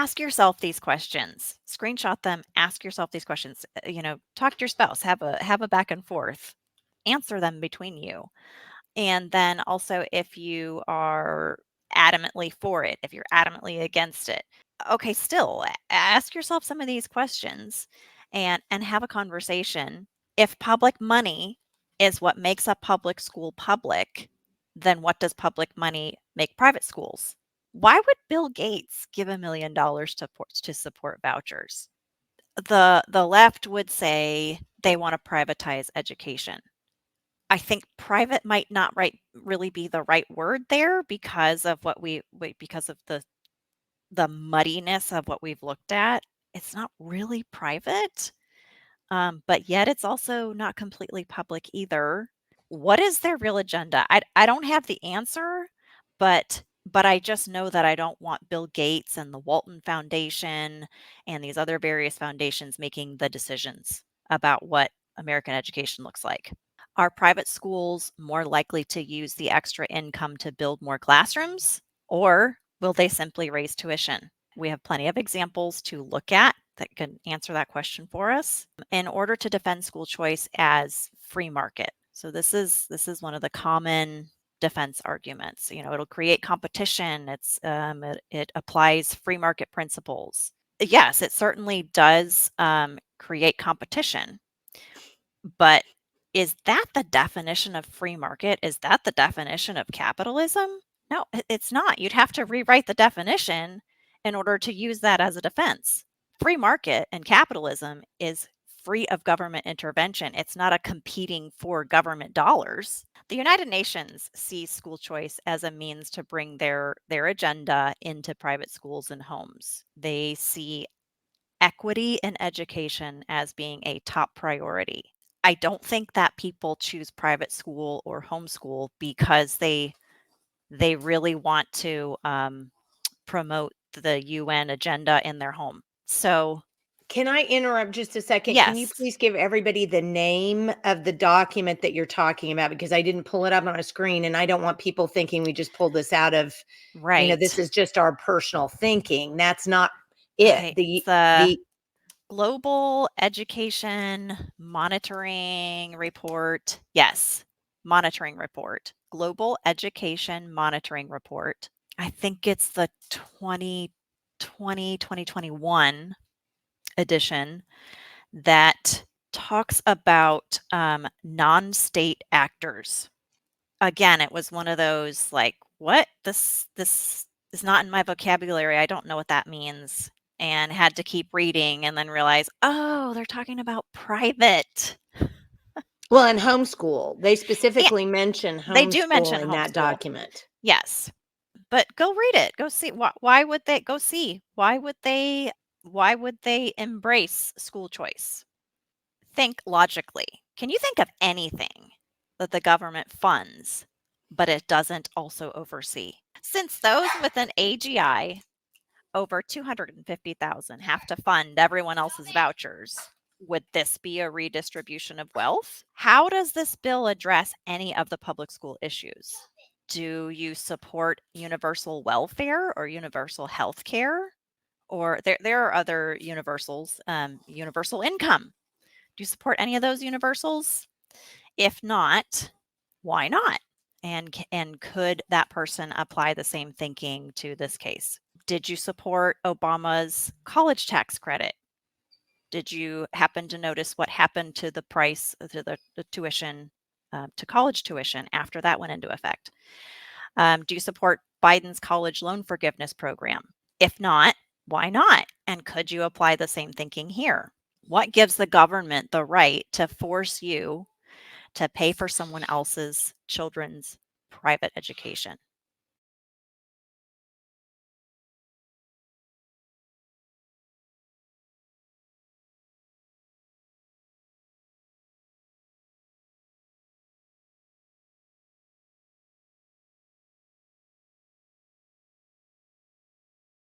ask yourself these questions, screenshot them, ask yourself these questions, talk to your spouse, have a back and forth, answer them between you. And then also if you are adamantly for it, if you're adamantly against it, okay, still ask yourself some of these questions and have a conversation. If public money is what makes a public school public, then what does public money make private schools? Why would Bill Gates give $1 million to support vouchers? The left would say they want to privatize education. I think private might not really be the right word there because of because of the muddiness of what we've looked at. It's not really private, but yet it's also not completely public either. What is their real agenda? I don't have the answer, but I just know that I don't want Bill Gates and the Walton Foundation and these other various foundations making the decisions about what American education looks like. Are private schools more likely to use the extra income to build more classrooms, or will they simply raise tuition? We have plenty of examples to look at that can answer that question for us in order to defend school choice as free market. So this is one of the common defense arguments. It'll create competition. It applies free market principles. Yes, it certainly does create competition, but is that the definition of free market? Is that the definition of capitalism? No, it's not. You'd have to rewrite the definition in order to use that as a defense. Free market and capitalism is free of government intervention. It's not a competing for government dollars. The United Nations sees school choice as a means to bring their agenda into private schools and homes. They see equity in education as being a top priority. I don't think that people choose private school or homeschool because they really want to promote the UN agenda in their home. So, Can I interrupt just a second? Can you yes, please give everybody the name of the document that you're talking about? Because I didn't pull it up on a screen and I don't want people thinking we just pulled this out of, this right. is just our personal thinking. That's not it. Okay, it's The Global Education Monitoring Report. Yes, monitoring report. Global Education Monitoring Report. I think it's the 2021 edition that talks about non-state actors. Again, it was one of those like, what? This is not in my vocabulary. I don't know what that means. And had to keep reading and then realize, oh, they're talking about private. well, in homeschool, they And specifically mention they do homeschool mention in that homeschool. document. Yes. But go read it. Go see why would they go see? Why would they embrace school choice? Think logically. Can you think of anything that the government funds, but it doesn't also oversee? Since those with an AGI over 250,000 have to fund everyone else's vouchers, would this be a redistribution of wealth? How does this bill address any of the public school issues? Do you support universal welfare or universal health care? Or there are other universals, universal income. Do you support any of those universals? If not, why not? And could that person apply the same thinking to this case? Did you support Obama's college tax credit? Did you happen to notice what happened to the price, to the tuition, to college tuition after that went into effect? Do you support Biden's college loan forgiveness program? If not, why not? And could you apply the same thinking here? What gives the government the right to force you to pay for someone else's children's private education?